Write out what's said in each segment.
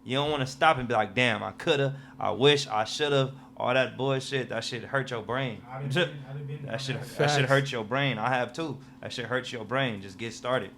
You don't want to stop and be like, damn, I coulda, I wish, I shoulda, all that bullshit. That shit hurt your brain. That shit hurt your brain. I have too. That shit hurts your brain. Just get started.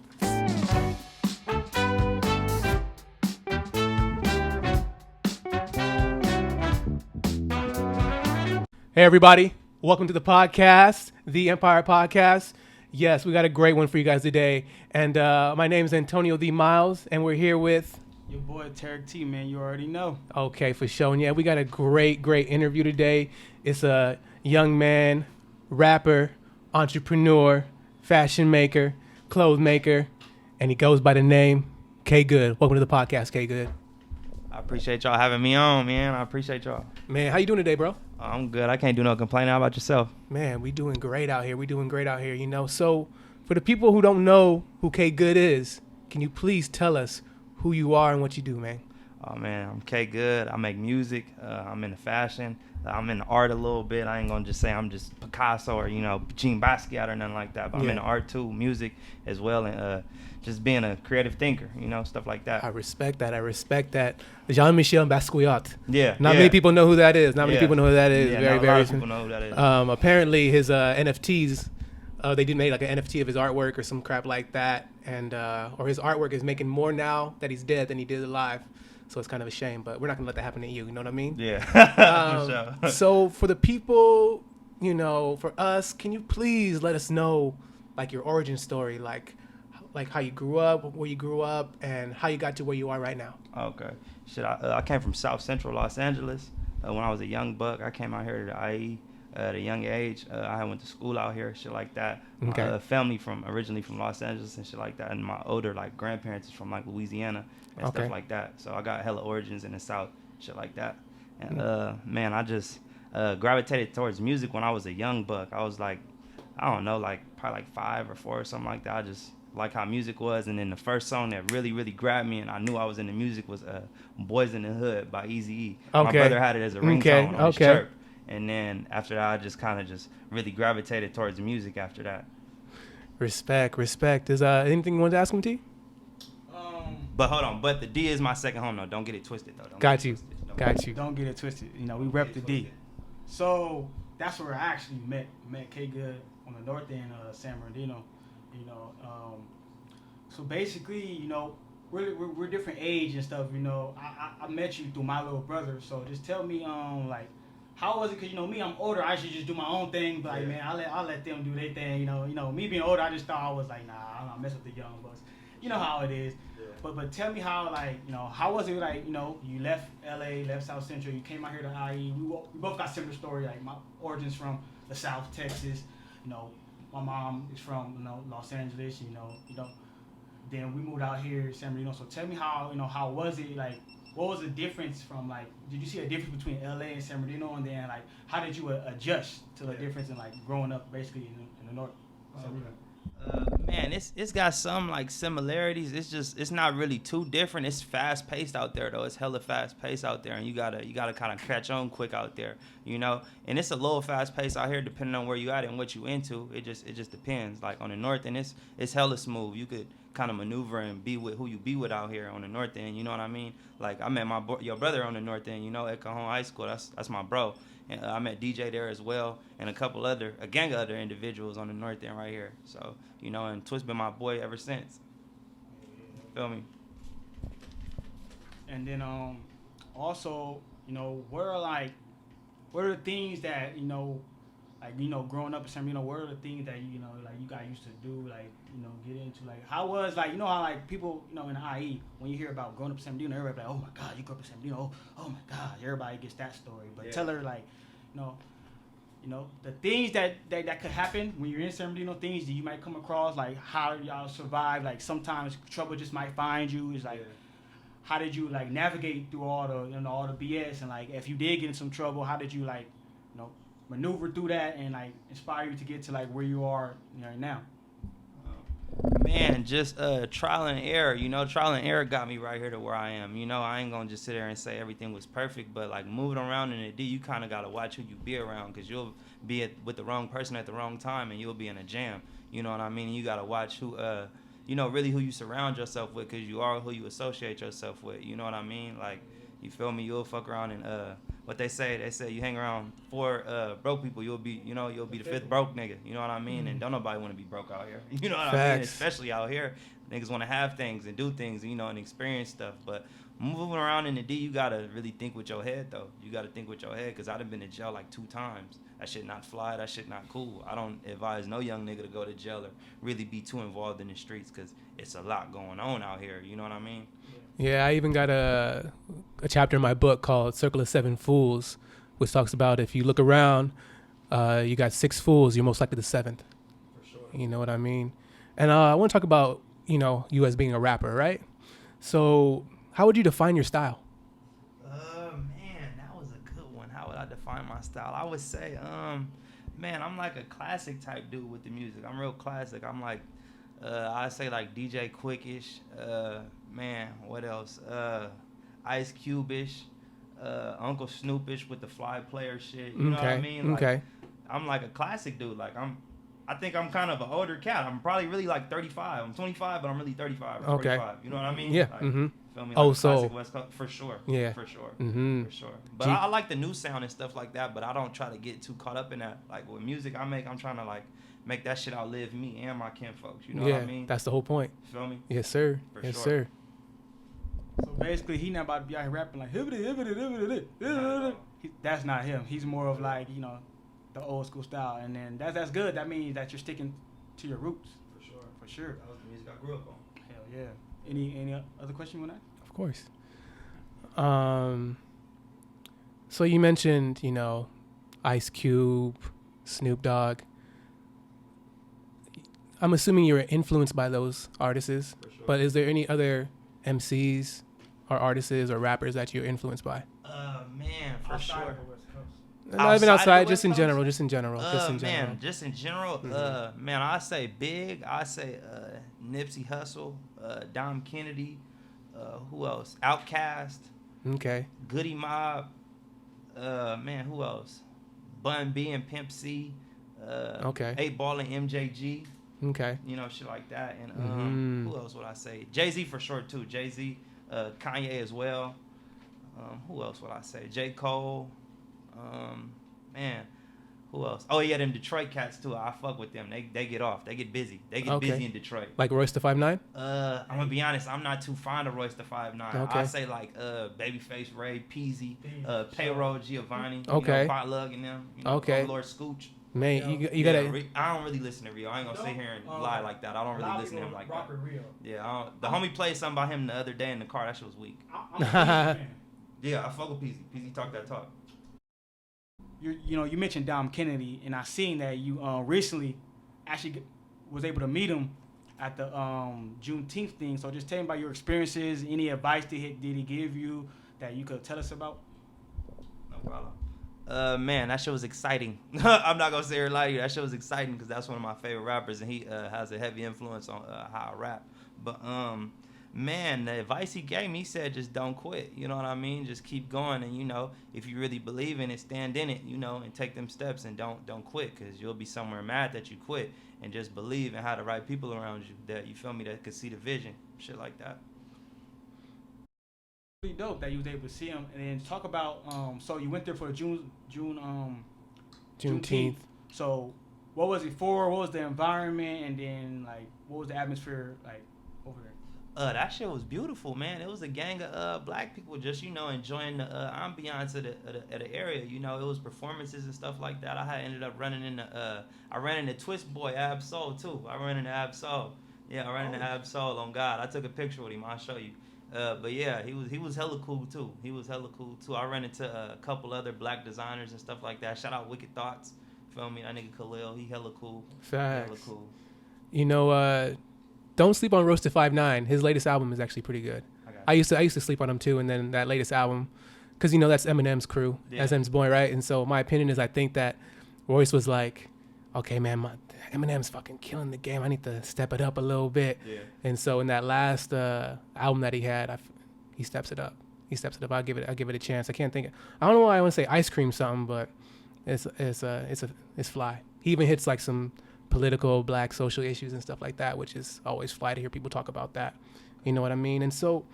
Hey everybody, welcome to the podcast, TheeEmpirePodcast. Yes, we got a great one for you guys today. And my name is Antonio D. Miles, and we're here with... Your boy, Terrick T, man, you already know. Okay, for sure. And yeah, we got a great interview today. It's a young man, rapper, entrepreneur, fashion maker, clothes maker, and he goes by the name KGoood. Welcome to the podcast, KGoood. I appreciate y'all having me on, man. I appreciate y'all. Man, how you doing today, bro? I'm good. I can't do no complaining. How about yourself? Man, we doing great out here. You know. So for the people who don't know who KGoood is, can you please tell us who you are and what you do, man? Oh, man, I'm KGoood. I make music. I'm into fashion. I'm into art a little bit. I ain't going to just say I'm just Picasso or, Jean Basquiat or nothing like that. But I'm into art, too, music as well, and just being a creative thinker, stuff like that. I respect that. Jean-Michel Basquiat. Yeah. Not many people know who that is. Yeah, a lot of people know who that is. Apparently, his NFTs, they did make like an NFT of his artwork or some crap like that, and or his artwork is making more now that he's dead than he did alive. So it's kind of a shame, but we're not gonna let that happen to you. You know what I mean? Yeah. For sure. So for the people, for us, can you please let us know like your origin story, like how you grew up, where you grew up, and how you got to where you are right now? Okay. I came from South Central Los Angeles. When I was a young buck, I came out here to the IE at a young age. I went to school out here, shit like that. Okay. My family originally from Los Angeles and shit like that, and my older grandparents is from Louisiana and stuff like that. So I got hella origins in the South, shit like that. And man, I just gravitated towards music when I was a young buck. I was probably 5 or 4 or something like that. I just like how music was, and then the first song that really grabbed me and I knew I was into music was Boys in the Hood by Eazy-E. Okay. My brother had it as a ringtone on his chirp. And then after that, I just kind of really gravitated towards music after that. Respect. Is anything you want to ask him, T? But hold on. But the D is my second home, though. Don't get it twisted, though. Got you. Don't get it twisted. We rep the D. So that's where I actually met KGoood on the north end of San Bernardino. So basically, we're different age and stuff. I met you through my little brother. So just tell me, how was it? Cause me, I'm older. I should just do my own thing. But man, I'll let them do their thing. Me being older, I just thought I was like, nah, I'm not messing with the young bucks. You know how it is. Yeah. But tell me how how was it you left LA, left South Central, you came out here to IE. We both got similar story. Like my origins from the South Texas. My mom is from Los Angeles. Then we moved out here, San Bernardino. So tell me how was it like? What was the difference from did you see a difference between LA and San Bernardino, and then how did you adjust to the difference in growing up basically in the north? Man, it's got some similarities. It's not really too different. It's fast paced out there though. It's hella fast paced out there, and you gotta kind of catch on quick out there, And it's a little fast paced out here depending on where you at and what you into. It just depends. Like on the north end, it's hella smooth. You could kind of maneuver and be with who you be with out here on the north end. You know what I mean? Like I met your brother on the north end. At Cajon High School. That's my bro. And I met DJ there as well, and a gang of other individuals on the north end right here. So, and Twist been my boy ever since. Feel me? And then also, what are the things that growing up in San Bernardino, what are the things that you guys used to do, get into, how was how people in the IE, when you hear about growing up in San Bernardino, everybody like, oh my God, you grew up in San Bernardino, oh my God, everybody gets that story. But tell her the things that could happen when you're in San Bernardino, things that you might come across, how y'all survive, sometimes trouble just might find you. It's how did you navigate through all the BS, and if you did get in some trouble, how did you maneuver through that and inspire you to get to where you are now? Man, just trial and error. Trial and error got me right here to where I am. I ain't gonna just sit there and say everything was perfect, but moving around in the D, you kind of gotta watch who you be around, because you'll be with the wrong person at the wrong time and you'll be in a jam. You know what I mean? You gotta watch who you know, really who you surround yourself with, because you are who you associate yourself with. You know what I mean? Like, you feel me? You'll fuck around and what they say you hang around 4 broke people, you'll be the 5th broke nigga. You know what I mean? And don't nobody want to be broke out here. You know what I mean? Especially out here, niggas want to have things and do things, you know, and experience stuff. But moving around in the D, you gotta really think with your head though. You gotta think with your head, because I done been to jail like 2 times. That shit not fly. That shit not cool. I don't advise no young nigga to go to jail or really be too involved in the streets, because it's a lot going on out here. You know what I mean? Yeah, I even got a chapter in my book called Circle of 7 Fools, which talks about if you look around, you got 6 fools, you're most likely the 7th. For sure. You know what I mean? And I want to talk about, you know, you as being a rapper, right? So how would you define your style? Man, that was a good one. How would I define my style? I would say, man, I'm like a classic type dude with the music. I'm real classic. I'm like, I say like DJ Quickish, man, what else? Ice Cube-ish, Uncle Snoopish with the fly player shit. You know what I mean? Like, I'm like a classic dude. Like, I think I'm kind of an older cat. I'm probably really like 35. I'm 25, but I'm really 35 or 45. You know what I mean? Yeah. Like, feel me? Like classic West Coast, for sure. Yeah. For sure. For sure. But I like the new sound and stuff like that, but I don't try to get too caught up in that. Like, with music I make, I'm trying to like make that shit outlive me and my kinfolks. You know what I mean? That's the whole point. Feel me? Yes, sir. For yes, sure. sir. So basically, he not about to be out here rapping like that's not him. He's more of like, you know, the old school style, and then that's good. That means that you're sticking to your roots. For sure. For sure. That was the music I grew up on. Hell yeah. Any other question you want to ask? Of course. So you mentioned, you know, Ice Cube, Snoop Dogg. I'm assuming you were influenced by those artists, For sure. but is there any other MCs or artists or rappers that you're influenced by? Man, for Outside sure. of the West Coast. Not even Outside outside, of the just in West general, Coast? just in general. Man, just in general, man, I say Big, I say Nipsey Hussle, Dom Kennedy, who else? Outkast, Okay. Goody Mob, man, who else? Bun B and Pimp C, Okay. 8 Ball and MJG, Okay. you know, shit like that. And who else would I say? Jay-Z for sure too. Jay-Z, Kanye as well. Who else would I say? J. Cole. Man, who else? Oh yeah, them Detroit cats too. I fuck with them. They get off. They get busy. They get busy in Detroit. Like Royce the 5'9"? I'm gonna be honest. I'm not too fond of Royce the 5'9". Okay. I say like Babyface Ray, Peasy, Payroll Giovanni. Okay. You know, Bottlug and them. You know, Okay. Lord Scooch. Man, you Yeah, gotta. I don't really listen to Rio. I ain't gonna sit here and lie like that. I don't really listen to him like that. Rio. Yeah, the homie played something about him the other day in the car. That shit was weak. I'm a Peasy fan. Yeah, I fuck with Peasy. Peasy talk that talk. You mentioned Dom Kennedy, and I seen that you recently actually was able to meet him at the Juneteenth thing. So just tell me about your experiences. Any advice did he give you that you could tell us about? No problem. Man, that shit was exciting. I'm not gonna say or lie to you. That shit was exciting because that's one of my favorite rappers, and he has a heavy influence on how I rap. But man, the advice he gave me, he said just don't quit. You know what I mean? Just keep going, and you know, if you really believe in it, stand in it. You know, and take them steps, and don't quit, because you'll be somewhere mad that you quit, and just believe and have the right people around you that, you feel me, that could see the vision, shit like that. Pretty dope that you was able to see him, and then talk about so you went there for the Juneteenth. So what was it for? What was the environment, and then like what was the atmosphere like over there? That shit was beautiful, man. It was a gang of black people just, you know, enjoying the ambiance of the area. You know, it was performances and stuff like that. I had ended up running into I ran into Twist Boy Ab Soul too. I ran into Ab Soul. Yeah, I ran into Ab Soul, on God. I took a picture with him. I'll show you. But yeah, he was hella cool too. I ran into a couple other black designers and stuff like that. Shout out Wicked Thoughts. Feel me? That nigga Khalil, he hella cool. Facts. Hella cool. You know, don't sleep on Roasted 5'9". His latest album is actually pretty good. I used to sleep on him too, and then that latest album, because you know that's Eminem's crew, Eminem's boy, right? And so my opinion is, I think that Royce was like, okay, man, Eminem's fucking killing the game. I need to step it up a little bit. Yeah. And so in that last album that he had, he steps it up. I'll give it a chance. I can't think. I don't know why I want to say Ice Cream something, but it's fly. He even hits like some political, black social issues and stuff like that, which is always fly to hear people talk about that. You know what I mean? And so,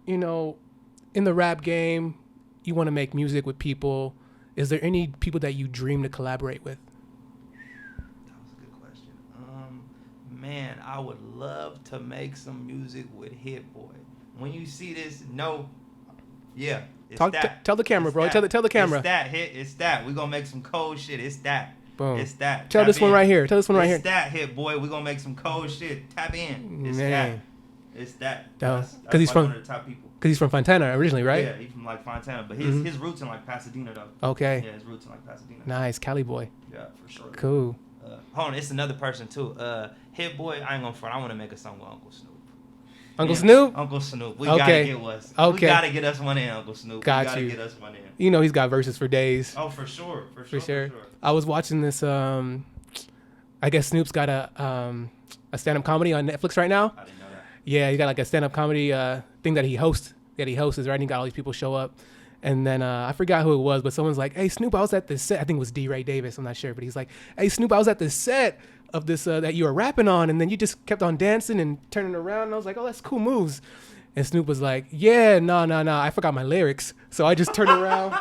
you know, in the rap game, you want to make music with people. Is there any people that you dream to collaborate with? That was a good question. Man, I would love to make some music with Hit Boy. When you see this, it's Tell the camera, bro. Tell the camera. It's that. We're going to make some cold shit. It's that. Boom. It's that. Tell this one right here. It's that, Hit Boy. We're going to make some cold shit. Tap in. It's that. It's that. That's he's one from of the top people. Because he's from Fontana originally, right? Yeah, he's from like Fontana, but his roots in like Pasadena though. Okay. Yeah, his roots in like Pasadena. Nice, Cali boy. Yeah, for sure. Cool. Hold on, it's another person too. Hit Boy, I ain't gonna front. I want to make a song with Uncle Snoop. Snoop? Uncle Snoop. We gotta get us. Okay. We gotta get us one in, Uncle Snoop. Got we you. Gotta get us one in. You know he's got verses for days. Oh, for sure. For sure. I was watching this. I guess Snoop's got a stand-up comedy on Netflix right now. I didn't know that. Yeah, he got like a stand-up comedy thing that he hosts. Right? And he got all these people show up. And then I forgot who it was, but someone's like, hey, Snoop, I was at this set. I think it was D. Ray Davis. I'm not sure. But he's like, hey, Snoop, I was at this set of this that you were rapping on. And then you just kept on dancing and turning around. And I was like, oh, that's cool moves. And Snoop was like, yeah, no. I forgot my lyrics. So I just turned around,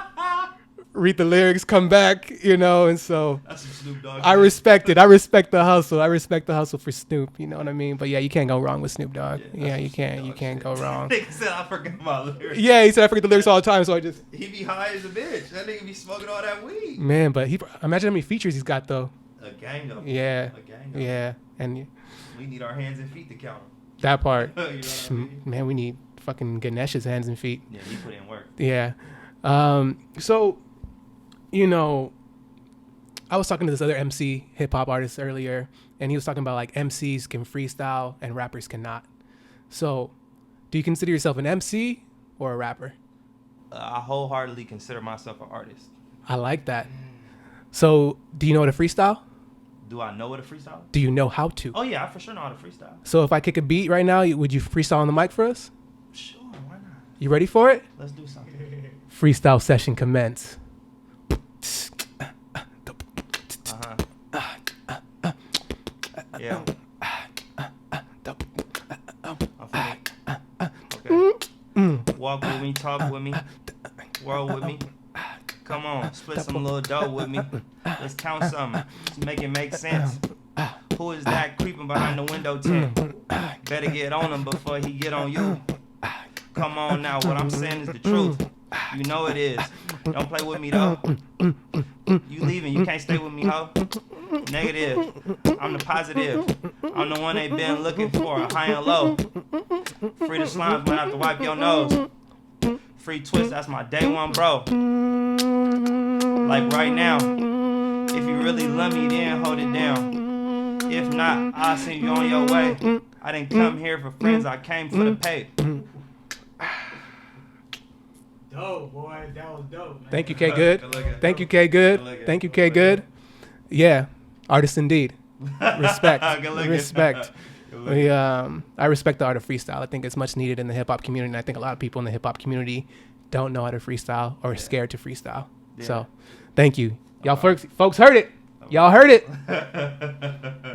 read the lyrics, come back, you know. And so that's some Snoop Dogg. I respect it. I respect the hustle. I respect the hustle for Snoop. You know what I mean? But yeah, you can't go wrong with Snoop Dogg. Yeah, you can't. You can't go wrong. Nigga said I forgot my lyrics. Yeah, he said I forget the lyrics all the time. So I just. He be high as a bitch. That nigga be smoking all that weed. Man, but imagine how many features he's got though. A gang of them. Yeah. A gang of them. Yeah, and we need our hands and feet to count them. That part. You know what I mean? Man, we need fucking Ganesh's hands and feet. Yeah, he put in work. Yeah. So, you know, I was talking to this other MC hip hop artist earlier, and he was talking about like MCs can freestyle and rappers cannot. So, do you consider yourself an MC or a rapper? I wholeheartedly consider myself an artist. I like that. So, do you know how to freestyle? Do I know what a freestyle is? Do you know how to? Oh, yeah, I for sure know how to freestyle. So, if I kick a beat right now, would you freestyle on the mic for us? Sure, why not? You ready for it? Let's do something. Freestyle session commence. Yeah. Okay. Walk with me, talk with me, world with me. Come on, split some little dough with me. Let's count something. Let's make it make sense. Who is that creeping behind the window tint? Better get on him before he get on you. Come on now, what I'm saying is the truth. You know it is. Don't play with me though. You leaving, you can't stay with me, ho. Negative. I'm the positive. I'm the one they been looking for, high and low. Free the slimes, might have to wipe your nose. Free twist, that's my day one, bro. Like right now. If you really love me, then hold it down. If not, I'll send you on your way. I didn't come here for friends, I came for the pay. Dope, boy. That was dope, man. Thank you, KGoood. Thank you, KGoood. Thank you, KGoood. Yeah, artist indeed. Respect. Respect. I respect the art of freestyle. I think it's much needed in the hip hop community. And I think a lot of people in the hip hop community don't know how to freestyle or are scared to freestyle. Yeah. So, thank you, y'all. Folks heard it. Y'all heard it.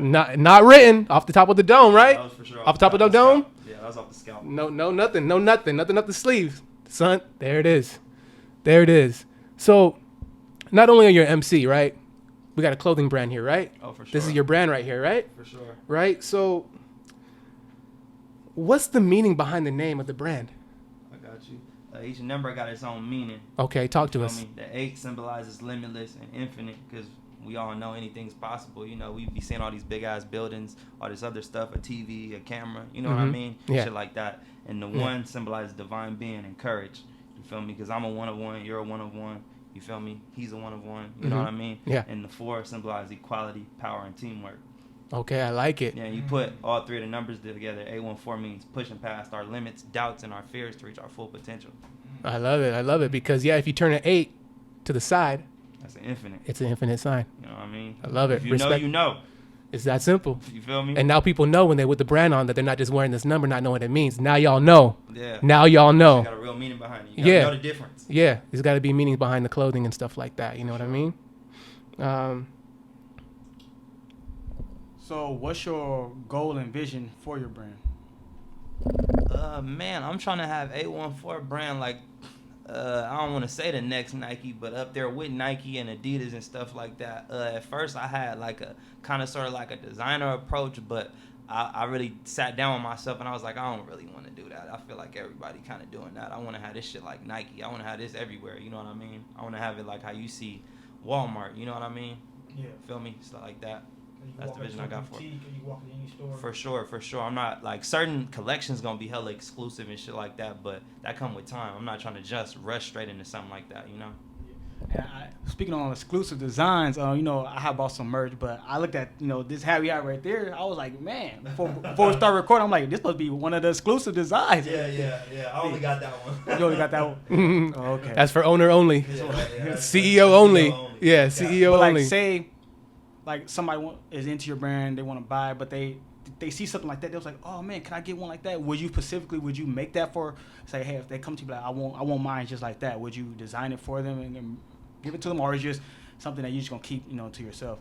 Not written off the top of the dome, right? That was for sure off the top of the dome. Yeah, that was off the scalp. Nothing up the sleeves, son. There it is. So, not only are you an MC, right? We got a clothing brand here, right? Oh, for sure. This is your brand right here, right? For sure. Right? So, what's the meaning behind the name of the brand? I got you. Each number got its own meaning. Okay, talk to us. The 8 symbolizes limitless and infinite because we all know anything's possible. You know, we be seeing all these big-ass buildings, all this other stuff, a TV, a camera, you know what I mean? Yeah. Shit like that. And the 1 symbolizes divine being and courage. You feel me? Because I'm a one of one, you're a one of one. You feel me? He's a one of one. You know what I mean? Yeah. And the 4 symbolizes equality, power, and teamwork. Okay, I like it. Yeah, you put all 3 of the numbers together. 814 means pushing past our limits, doubts, and our fears to reach our full potential. I love it because, yeah, if you turn an 8 to the side, that's an infinite. It's an infinite sign. You know what I mean? I love it. If you know, you know. It's that simple. You feel me? And now people know when they're with the brand on that they're not just wearing this number, not knowing what it means. Now y'all know. Yeah. Now y'all know. You got a real meaning behind it. You gotta know the difference. Yeah. There's got to be meanings behind the clothing and stuff like that. You know what I mean? So, what's your goal and vision for your brand? Man, I'm trying to have 814 brand like I don't want to say the next Nike, but up there with Nike and Adidas and stuff like that. At first, I had like a kind of sort of like a designer approach, but I really sat down with myself and I was like, I don't really want to do that. I feel like everybody kind of doing that. I want to have this shit like Nike. I want to have this everywhere. You know what I mean? I want to have it like how you see Walmart. You know what I mean? Yeah. Feel me? Stuff like that. That's the vision I got for it. Can you walk in any store? For sure. I'm not like certain collections gonna be hella exclusive and shit like that, but that come with time. I'm not trying to just rush straight into something like that, you know. And speaking on exclusive designs, you know, I have bought some merch, but I looked at, you know, this hat we got right there. I was like, man, before we start recording, I'm like, this must be one of the exclusive designs. Yeah. I only got that one. You only got that one? Oh, okay. That's for owner only. CEO only. Yeah, CEO but like, only. say, like somebody is into your brand, they want to buy, but they see something like that, they was like, oh man, can I get one like that? Would you make that for, say, hey, if they come to you like, I want mine just like that, would you design it for them and give it to them, or is it just something that you just gonna keep, you know, to yourself?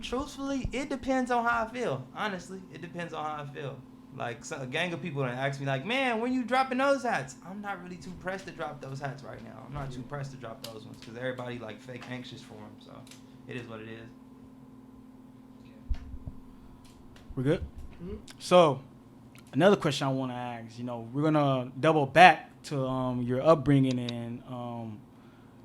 Truthfully, it depends on how I feel. Honestly, it depends on how I feel. Like a gang of people that ask me like, man, when you dropping those hats? I'm not really too pressed to drop those hats right now. I'm not too pressed to drop those ones because everybody like fake anxious for them. So it is what it is. We're good? Mm-hmm. So, another question I want to ask, you know, we're going to double back to your upbringing and,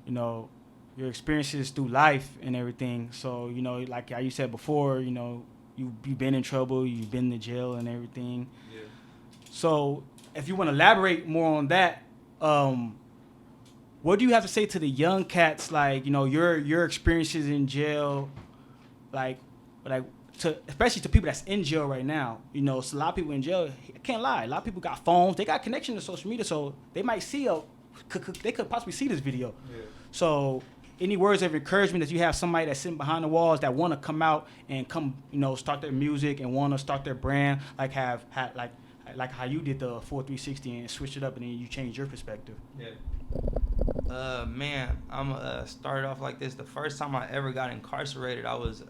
you know, your experiences through life and everything. So, you know, like you said before, you know, you've been in trouble, you've been to jail and everything. Yeah. So, if you want to elaborate more on that, what do you have to say to the young cats, like, you know, your experiences in jail, like especially to people that's in jail right now? You know, it's a lot of people in jail. I can't lie. A lot of people got phones. They got connection to social media, so they might see they could possibly see this video. Yeah. So, any words of encouragement that you have somebody that's sitting behind the walls that want to come out and come, you know, start their music and want to start their brand, like like how you did the full 360 and switched it up and then you changed your perspective? Yeah. Man, I'm started off like this. The first time I ever got incarcerated, I was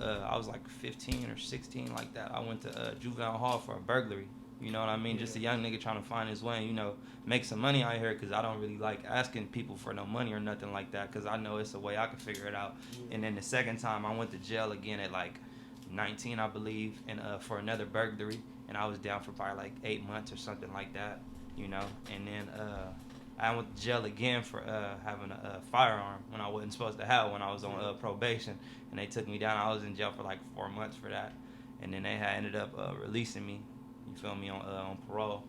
like 15 or 16, like that. I went to juvenile hall for a burglary. You know what I mean? Yeah. Just a young nigga trying to find his way and, you know, make some money out here, because I don't really like asking people for no money or nothing like that, because I know it's a way I can figure it out. Yeah. And then the second time I went to jail again at like 19, I believe, and for another burglary, and I was down for probably like 8 months or something like that, you know. And then I went to jail again for having a firearm when I wasn't supposed to have when I was on probation, and they took me down. I was in jail for like 4 months for that, and then they had ended up releasing me. You feel me, on parole,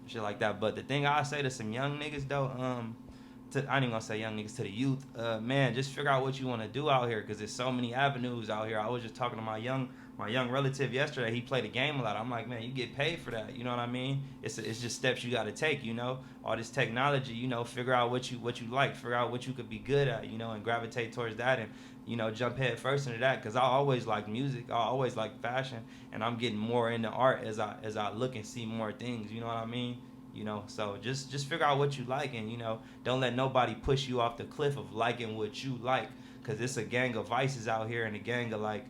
shit like that. But the thing I say to some young niggas though, I ain't even gonna say young niggas, to the youth, man, just figure out what you want to do out here, because there's so many avenues out here. I was just talking to my young relative yesterday. He played a game a lot. I'm like, man, you get paid for that. You know what I mean? It's just steps you got to take. You know, all this technology. You know, figure out what you like. Figure out what you could be good at. You know, and gravitate towards that, and, you know, jump head first into that. Because I always like music. I always like fashion, and I'm getting more into art as I look and see more things. You know what I mean? You know, so just figure out what you like, and, you know, don't let nobody push you off the cliff of liking what you like, because it's a gang of vices out here, and a gang of like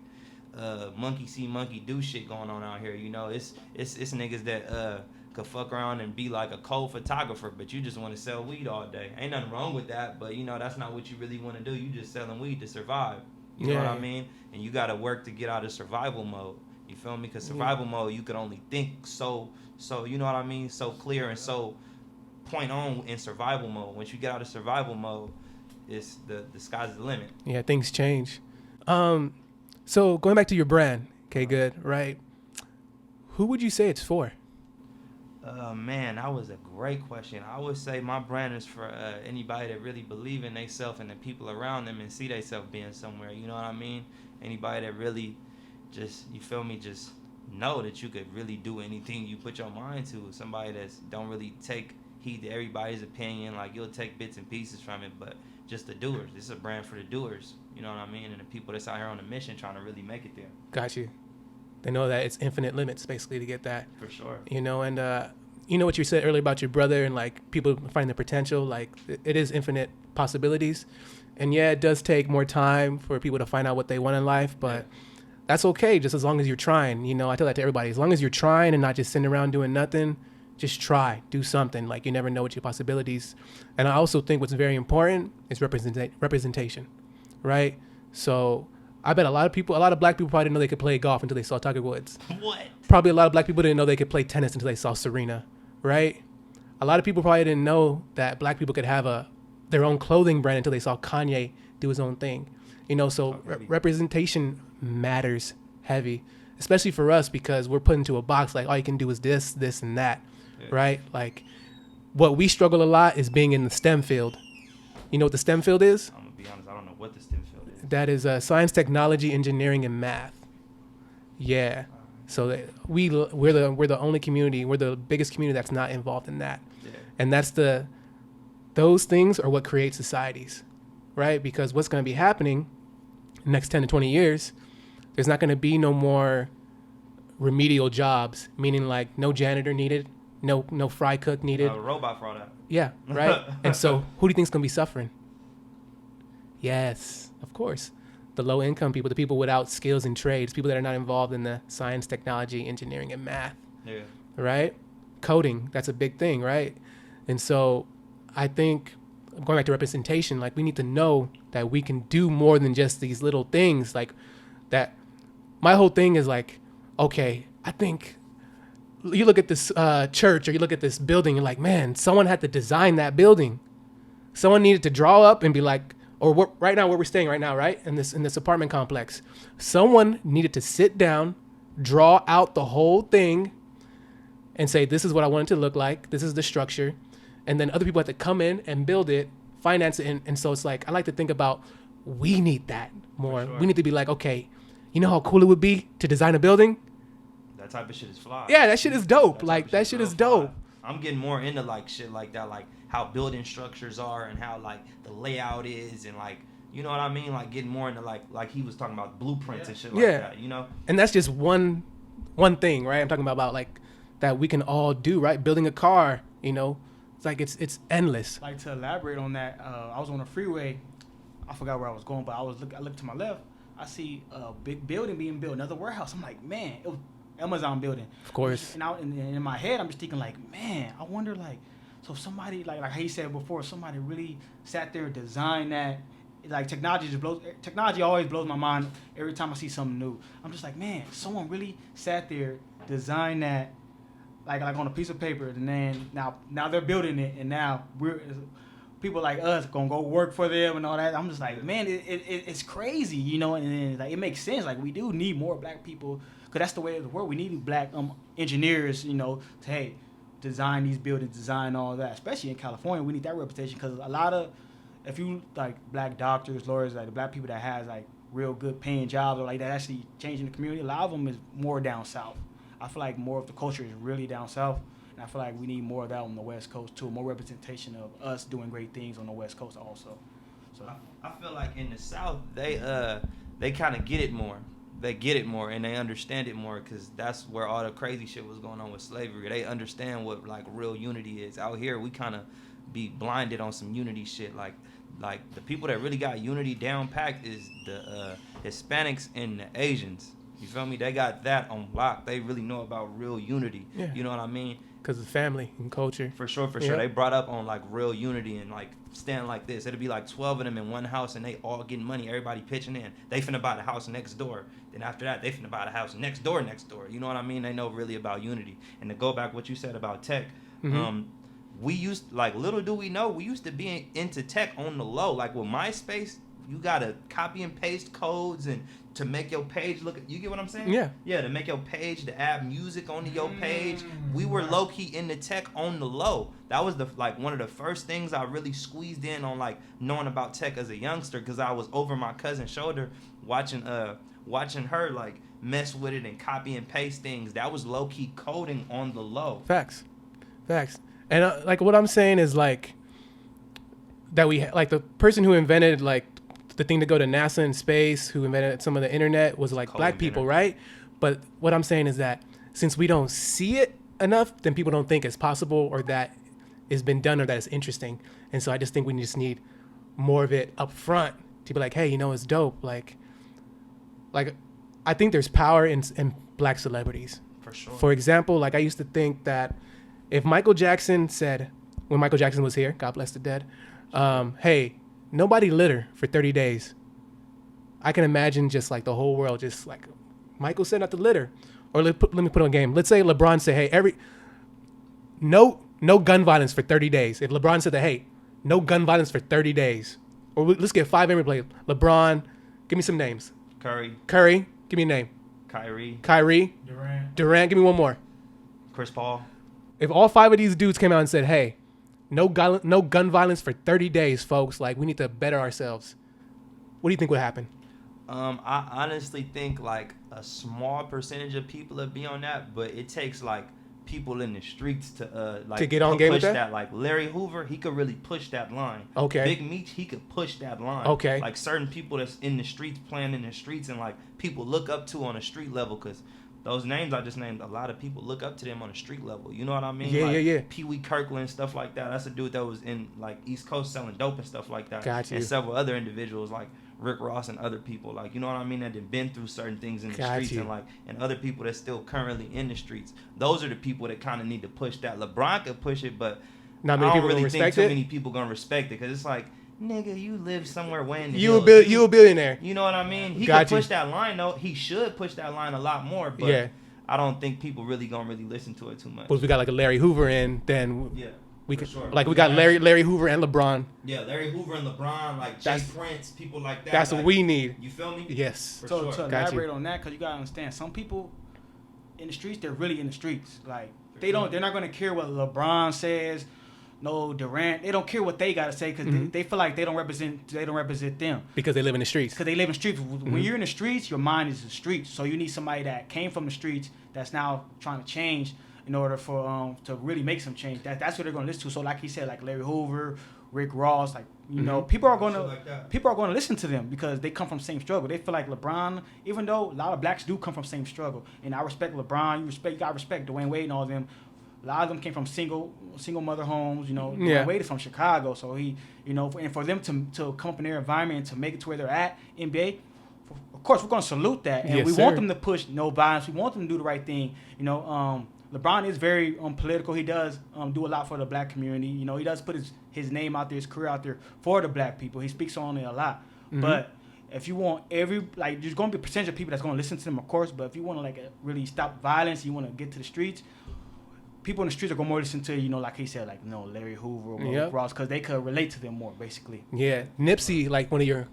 monkey see monkey do shit going on out here. You know, it's niggas that could fuck around and be like a cold photographer, but you just want to sell weed all day. Ain't nothing wrong with that, but, you know, that's not what you really want to do. You just selling weed to survive. You know what I mean? And you got to work to get out of survival mode. You feel me? Because survival mode, you could only think so, you know what I mean? So clear and so point on in survival mode. Once you get out of survival mode, it's the sky's the limit. Yeah, things change. So going back to your brand, KGoood, right? Who would you say it's for? Man, that was a great question. I would say my brand is for anybody that really believe in themselves and the people around them and see themselves being somewhere. You know what I mean? Anybody that really just, you feel me, just know that you could really do anything you put your mind to. Somebody that's don't really take heed to everybody's opinion. Like, you'll take bits and pieces from it, but just the doers. This is a brand for the doers. You know what I mean? And the people that's out here on a mission trying to really make it there. Got you. They know that it's infinite limits, basically, to get that. For sure. You know, and you know what you said earlier about your brother and, like, people find the potential. Like, it is infinite possibilities. And, yeah, it does take more time for people to find out what they want in life. But that's okay, just as long as you're trying. You know, I tell that to everybody. As long as you're trying and not just sitting around doing nothing, just try, do something. Like, you never know what your possibilities. And I also think what's very important is representation, right? So I bet a lot of black people probably didn't know they could play golf until they saw Tiger Woods. What? Probably a lot of black people didn't know they could play tennis until they saw Serena, right? A lot of people probably didn't know that black people could have their own clothing brand until they saw Kanye do his own thing. You know, so representation matters heavy, especially for us, because we're put into a box like all you can do is this, and that, right? Like, what we struggle a lot is being in the STEM field. You know what the STEM field is? I'm gonna be honest, I don't know what the STEM field is. That is science, technology, engineering, and math. Yeah. So we're the only community, we're the biggest community that's not involved in that. Yeah. And those things are what create societies, right? Because what's going to be happening next 10 to 20 years, there's not going to be no more remedial jobs, meaning like no janitor needed, no fry cook needed. A robot for all that. Yeah, right? And so who do you think's going to be suffering? Yes, of course. The low income people, the people without skills and trades, people that are not involved in the science, technology, engineering, and math. Yeah. Right? Coding, that's a big thing, right? And so I think, going back to representation, like, we need to know that we can do more than just these little things. Like, that my whole thing is like, okay, I think you look at this church, or you look at this building, and like, man, someone had to design that building. Someone needed to draw up and be like, or right now where we're staying right now, right? In this apartment complex, someone needed to sit down, draw out the whole thing, and say, this is what I want it to look like. This is the structure. And then other people have to come in and build it, finance it. And so it's like, I like to think about, we need that more. Sure. We need to be like, okay, you know how cool it would be to design a building? That type of shit is fly. Yeah, that shit is dope. Like, that shit is dope. I'm getting more into like shit like that, like how building structures are and how like the layout is, and like, you know what I mean? Like, getting more into like he was talking about blueprints and shit like that, you know? And that's just one thing, right? I'm talking about like that we can all do, right? Building a car, you know? It's like, it's endless. Like, to elaborate on that, I was on a freeway. I forgot where I was going, but I looked to my left. I see a big building being built, another warehouse. I'm like, man, it was Amazon building. Of course. And in my head, I'm just thinking like, man, I wonder, like, so if somebody, like he said before, somebody really sat there and designed that. Like, technology always blows my mind every time I see something new. I'm just like, man, someone really sat there, designed that, like on a piece of paper, and then now they're building it, and now people like us gonna go work for them and all that. I'm just like, man, it's crazy, you know, and then, like, it makes sense. Like, we do need more black people, because that's the way of the world. We need black engineers, you know, to, hey, design these buildings, design all that. Especially in California, we need that reputation, because a lot of, if you, like, black doctors, lawyers, like the black people that has, like, real good paying jobs, or like that actually changing the community, a lot of them is more down south. I feel like more of the culture is really down south. And I feel like we need more of that on the West Coast too, more representation of us doing great things on the West Coast also. So I feel like in the South, they kind of get it more. They get it more and they understand it more, because that's where all the crazy shit was going on with slavery. They understand what, like, real unity is. Out here, we kind of be blinded on some unity shit. Like the people that really got unity down packed is the Hispanics and the Asians. You feel me? They got that on lock. They really know about real unity. Yeah. You know what I mean? Because of family and culture. For sure. They brought up on, like, real unity and, like, stand like this. It'll be like 12 of them in one house, and they all getting money. Everybody pitching in. They finna buy the house next door. Then after that, they finna buy the house next door. You know what I mean? They know really about unity. And to go back what you said about tech, we used, like, little do we know, we used to be into tech on the low. Like, with MySpace, you gotta copy and paste codes and to make your page look. You get what I'm saying? Yeah, to make your page, to add music onto your page. We were low key in the tech on the low. That was one of the first things I really squeezed in on, like, knowing about tech as a youngster, because I was over my cousin's shoulder watching her, like, mess with it and copy and paste things. That was low key coding on the low. Facts. And like, what I'm saying is, like, that we, like, the person who invented, like, the thing to go to NASA in space, who invented some of the internet, was, like, black people, right? But what I'm saying is that since we don't see it enough, then people don't think it's possible, or that it's been done, or that it's interesting. And so I just think we just need more of it up front to be like, hey, you know, it's dope. Like I think there's power in black celebrities. For sure. For example, like I used to think that if Michael Jackson said, when Michael Jackson was here, God bless the dead, hey, nobody litter for 30 days. I can imagine just like the whole world, just like Michael said not to litter. Or let me put on game. Let's say LeBron said, hey, no gun violence for 30 days. If LeBron said that, hey, no gun violence for 30 days. Or let's get 5 NBA players. LeBron, give me some names. Curry, give me a name. Kyrie. Durant, give me one more. Chris Paul. If all 5 of these dudes came out and said, hey, no gun violence for 30 days, folks. Like, we need to better ourselves. What do you think would happen? I honestly think like a small percentage of people would be on that, but it takes like people in the streets to get on game with that? Like Larry Hoover, he could really push that line. Okay. Big Meech, he could push that line. Okay. Like certain people that's in the streets, playing in the streets, and like people look up to on a street level, because those names I just named, a lot of people look up to them on a street level. You know what I mean? Yeah. Pee Wee Kirkland, stuff like that. That's a dude that was in like East Coast selling dope and stuff like that. Got you. And several other individuals like Rick Ross and other people, like, you know what I mean, that have been through certain things in the streets, and other people that's still currently in the streets. Those are the people that kind of need to push that. LeBron could push it, but not many I don't people really think too it? many people gonna respect it, because it's like, nigga, you live somewhere way in the you hills. You a billionaire. You know what I mean? He Got could push that line though. He should push that line a lot more, but yeah. I don't think people really gonna listen to it too much. But if we got like a Larry Hoover in, then yeah. We could, sure. like we got Larry Hoover and LeBron. Yeah, Larry Hoover and LeBron, like Jay Prince, people like that. That's like, what we need. You feel me? Yes. So to elaborate on that, because you gotta understand, some people in the streets, they're really in the streets. Like they're not gonna care what LeBron says. No, Durant, they don't care what they gotta say, because they feel like they don't represent them. Because they live in the streets. Because they live in the streets. When you're in the streets, your mind is the streets. So you need somebody that came from the streets that's now trying to change, in order for to really make some change. That's what they're going to listen to. So like he said, like Larry Hoover, Rick Ross, like you know, people are going to listen to them because they come from the same struggle. They feel like LeBron, even though a lot of blacks do come from the same struggle, and I respect LeBron, you got to respect Dwayne Wade and all of them. A lot of them came from single mother homes. You know, Dwayne Wade is from Chicago, so he, you know, and for them to come up in their environment and to make it to where they're at, NBA. Of course, we're going to salute that, and we want them to push no violence. We want them to do the right thing. You know, LeBron is very political. He does do a lot for the black community. You know, he does put his name out there, his career out there for the black people. He speaks on it a lot. But if you want there's going to be a percentage of people that's going to listen to them, of course. But if you want to really stop violence, you want to get to the streets. People in the streets are going to more listen to, you know, like he said, like, you know, Larry Hoover or Rick Ross, because they could relate to them more, basically. Yeah, Nipsey, like one of your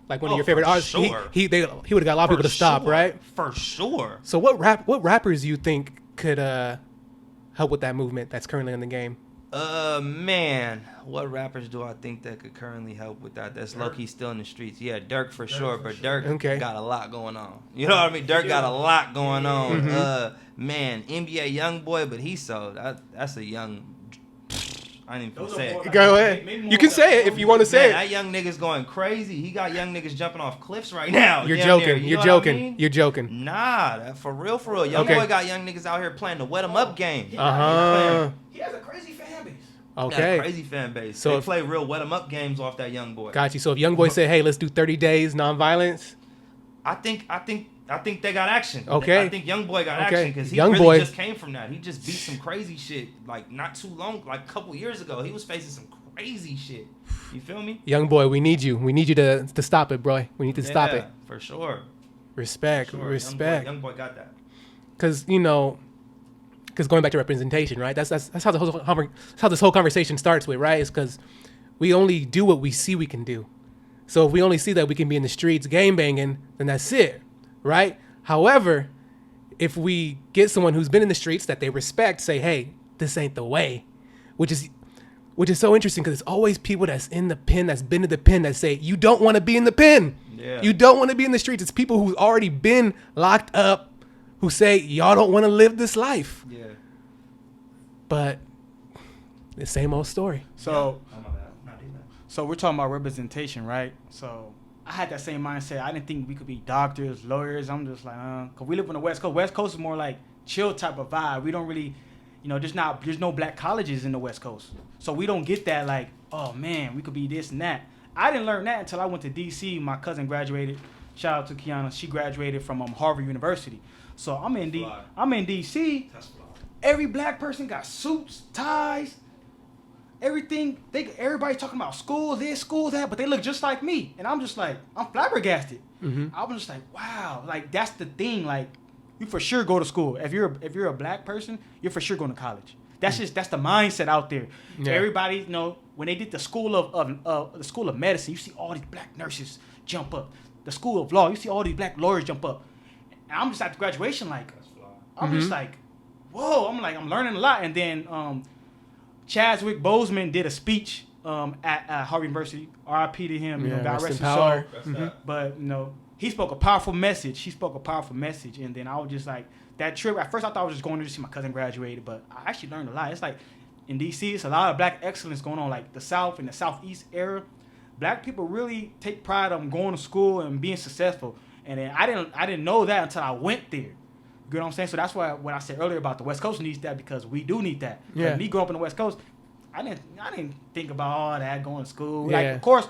favorite artists. Sure. He would have got a lot of people to stop, right? For sure. So what rappers do you think could help with that movement that's currently in the game? Man, what rappers do I think that could currently help with that? That's low-key still in the streets. Yeah, Dirk for sure, but Dirk got a lot going on. You know what I mean? Dirk got a lot going on. Man, NBA YoungBoy, but that's a young. I didn't even say it. Go ahead. You can say it if you want to say it. That young nigga's going crazy. He got young niggas jumping off cliffs right now. You're joking. You're joking. I mean? You're joking. Nah, for real. YoungBoy got young niggas out here playing the wet 'em up game. He has a crazy fan base. Okay. Crazy fan base. So they play real wet 'em up games off that young boy. Got you. So if young boy said, "Hey, let's do 30 days nonviolence," I think they got action. Okay. I think young boy got action because he just came from that. He just beat some crazy shit like not too long, like a couple years ago. He was facing some crazy shit. You feel me? Young boy, we need you. We need you to stop it, bro. We need to stop it. For sure. Respect. Young boy got that. Because going back to representation, right? That's how this whole conversation starts with, right? It's because we only do what we see we can do. So if we only see that we can be in the streets game banging, then that's it, right? However, if we get someone who's been in the streets that they respect, say, "Hey, this ain't the way," which is so interesting because it's always people that's in the pen, that's been in the pen, that say, "You don't want to be in the pen. Yeah. You don't want to be in the streets." It's people who've already been locked up who say, "Y'all don't want to live this life." Yeah. But the same old story. So we're talking about representation, right? So I had that same mindset. I didn't think we could be doctors, lawyers. I'm just like, because we live on the West Coast. West Coast is more like chill type of vibe. We don't really, you know, there's no black colleges in the West Coast. So we don't get that like, oh man, we could be this and that. I didn't learn that until I went to DC. My cousin graduated Shout out to Kiana. She graduated from Harvard University. So I'm in DC. That's fly. Every black person got suits, ties, everything. Everybody talking about school this, school that, but they look just like me. And I'm just like, I'm flabbergasted. Mm-hmm. I was just like, wow, like that's the thing. Like, you for sure go to school. If you're a black person, you're for sure going to college. That's the mindset out there. Yeah. Everybody, you know, when they did the school of medicine, you see all these black nurses jump up. The school of law, you see all these black lawyers jump up. And I'm just at the graduation, like, I'm just like, whoa. I'm learning a lot. And then Chadwick Boseman did a speech at Harvard University. R.I.P. to him. You know, God rest his soul. But you know, he spoke a powerful message. And then I was just like, that trip. At first, I thought I was just going to see my cousin graduated, but I actually learned a lot. It's like in D.C., it's a lot of black excellence going on. Like the South and the Southeast era, black people really take pride on going to school and being successful. And then I didn't know that until I went there. You know what I'm saying? So that's why when I said earlier about the West Coast needs that, because we do need that. Yeah. Like me growing up in the West Coast, I didn't think about all that, going to school. Yeah. Like, of course,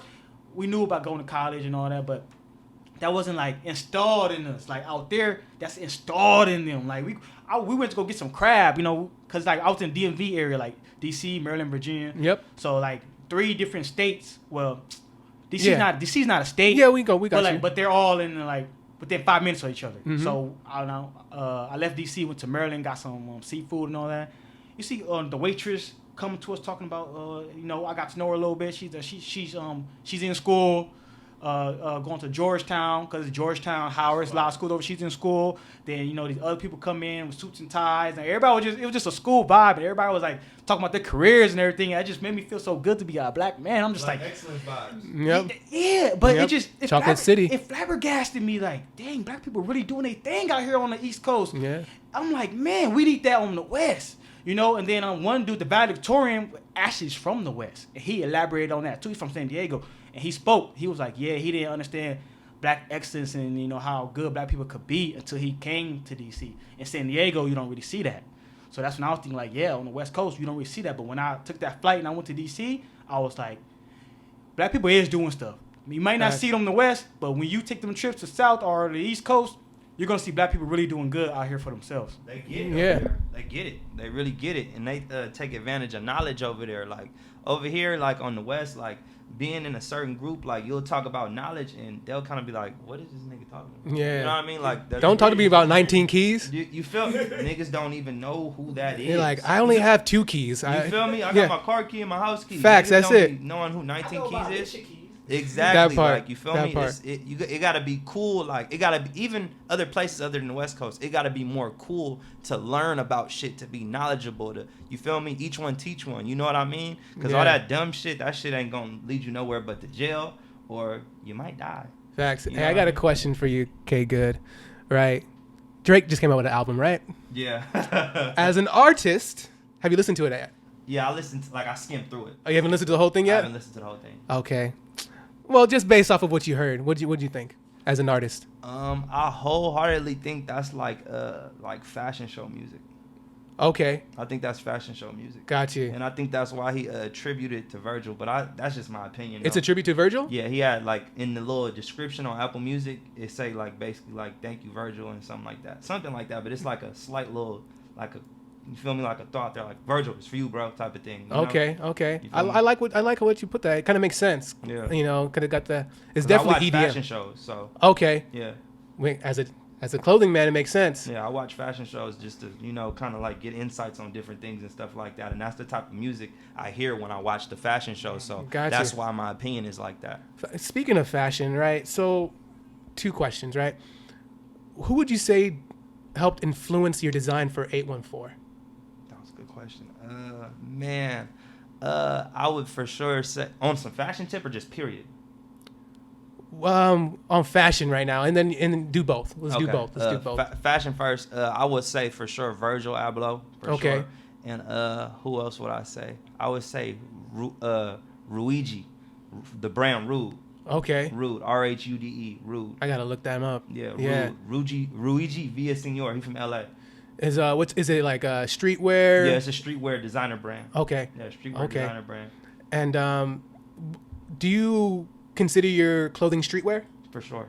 we knew about going to college and all that, but that wasn't like installed in us. Like out there, that's installed in them. Like we went to go get some crab, you know, because like I was in DMV area, like DC, Maryland, Virginia. Yep. So like 3 different states. Well, DC's not a state. Yeah, we got but you. But they're all in like within 5 minutes of each other. Mm-hmm. So I don't know. I left DC, went to Maryland, got some seafood and all that. You see the waitress coming to us talking about, you know, I got to know her a little bit. She's in school. Going to Georgetown, because Georgetown, Howard's law school over. She's in school. Then, you know, these other people come in with suits and ties, and everybody it was just a school vibe, and everybody was like talking about their careers and everything. And it just made me feel so good to be a black man. I'm just like excellent vibes. Yep. Yeah, but it Chocolate City. It flabbergasted me, like, dang, black people really doing their thing out here on the East Coast. Yeah. I'm like, man, we need that on the West. You know, and then one dude, the valedictorian, actually is from the West. And he elaborated on that, too. He's from San Diego. And he spoke. He was like, yeah, he didn't understand black excellence and, you know, how good black people could be until he came to D.C. In San Diego, you don't really see that. So that's when I was thinking, like, yeah, on the West Coast, you don't really see that. But when I took that flight and I went to D.C., I was like, black people is doing stuff. You might not see it on the West, but when you take them trips to South or the East Coast, you're going to see black people really doing good out here for themselves. They get it. Yeah. They get it. They really get it. And they take advantage of knowledge over there. Like, over here, like, on the West, like, being in a certain group, like, you'll talk about knowledge, and they'll kind of be like, what is this nigga talking about? Yeah. You know what I mean? Like, Don't talk to me about 19 keys. You feel me? Niggas don't even know who that is. You're like, I only have 2 keys. You feel me? I got my car key and my house key. Facts, Niggas that's don't it. be knowing who 19 keys is. Keys. Exactly. That part, like, you feel that me? part. It gotta be cool. Like, it gotta be, even other places other than the West Coast, it gotta be more cool to learn about shit, to be knowledgeable, to, you feel me? Each one teach one. You know what I mean? Because all that dumb shit, that shit ain't gonna lead you nowhere but to jail, or you might die. Facts. You Hey, know I got a question for you, KGoood. Right? Drake just came out with an album, right? Yeah. As an artist, have you listened to it yet? Yeah, I listened to, like, I skimmed through it. Oh, you haven't listened to the whole thing I yet? haven't listened to the whole thing. Okay. Well, just based off of what you heard, what'd you think as an artist? I wholeheartedly think that's like fashion show music. Okay. I think that's fashion show music. Got you. And I think that's why he attributed to Virgil. But that's just my opinion. It's though. a tribute to Virgil? Yeah, he had, like, in the little description on Apple Music, it say, like, basically, like, thank you, Virgil, and something like that. Something like that, but it's like a slight little, like, you feel me, like a thought there, like, Virgil, it's for you, bro, type of thing. You know? Okay. You I feel me? like what you put that. It kind of makes sense. Yeah. You know, could have got the. It's 'Cause definitely I watch EDM. fashion shows, so. Okay. Yeah. Wait, as a clothing man, it makes sense. Yeah, I watch fashion shows just to, you know, kind of like get insights on different things and stuff like that. And that's the type of music I hear when I watch the fashion show. So Gotcha. that's why my opinion is like that. Speaking of fashion, right? So, 2 questions, right? Who would you say helped influence your design for 814? That was a good question. Man, I would for sure say on some fashion tip or just period. On fashion right now, and then do both. Let's do both. Fashion first. I would say for sure Virgil Abloh. For sure. And who else would I say? I would say Ruigi, the brand Rude. Okay. Rude. RHUDE. Rude. I gotta look that up. Yeah. Yeah. Ruigi Villaseñor. He from LA. Is is it like a streetwear? Yeah, it's a streetwear designer brand. Okay. Yeah, streetwear designer brand. And do you consider your clothing streetwear? For sure.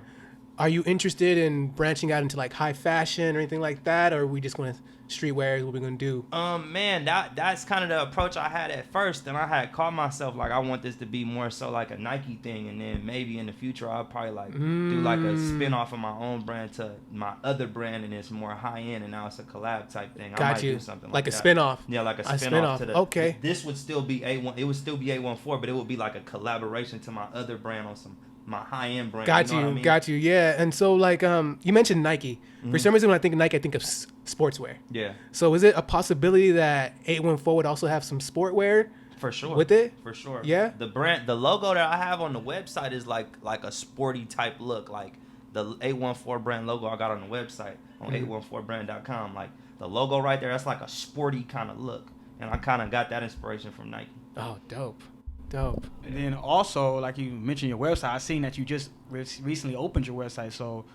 are you interested in branching out into like high fashion or anything like that, or are we just going to streetwear is what we're going to do? Man, that's kind of the approach I had at first, and I had called myself like I want this to be more so like a Nike thing, and then maybe in the future I'll probably like do like a spin off of my own brand to my other brand, and it's more high end, and now it's a collab type thing. I might do something like a that. spin off. Yeah, like a spin off to the. Okay. This would still be A1. It would still be A14, but it would be like a collaboration to my other brand on my high end brand. Got you. Yeah, and so like you mentioned Nike. For some reason, when I think of Nike, I think of sportswear. Yeah. So is it a possibility that 814 would also have some sportwear? For sure. With it? For sure. Yeah. The logo that I have on the website is like a sporty type look, like the 814 brand logo I got on the website on 814brand.com. Like the logo right there, that's like a sporty kind of look, and I kind of got that inspiration from Nike. Oh, dope. And then also, like you mentioned your website, I seen that you just recently opened your website. So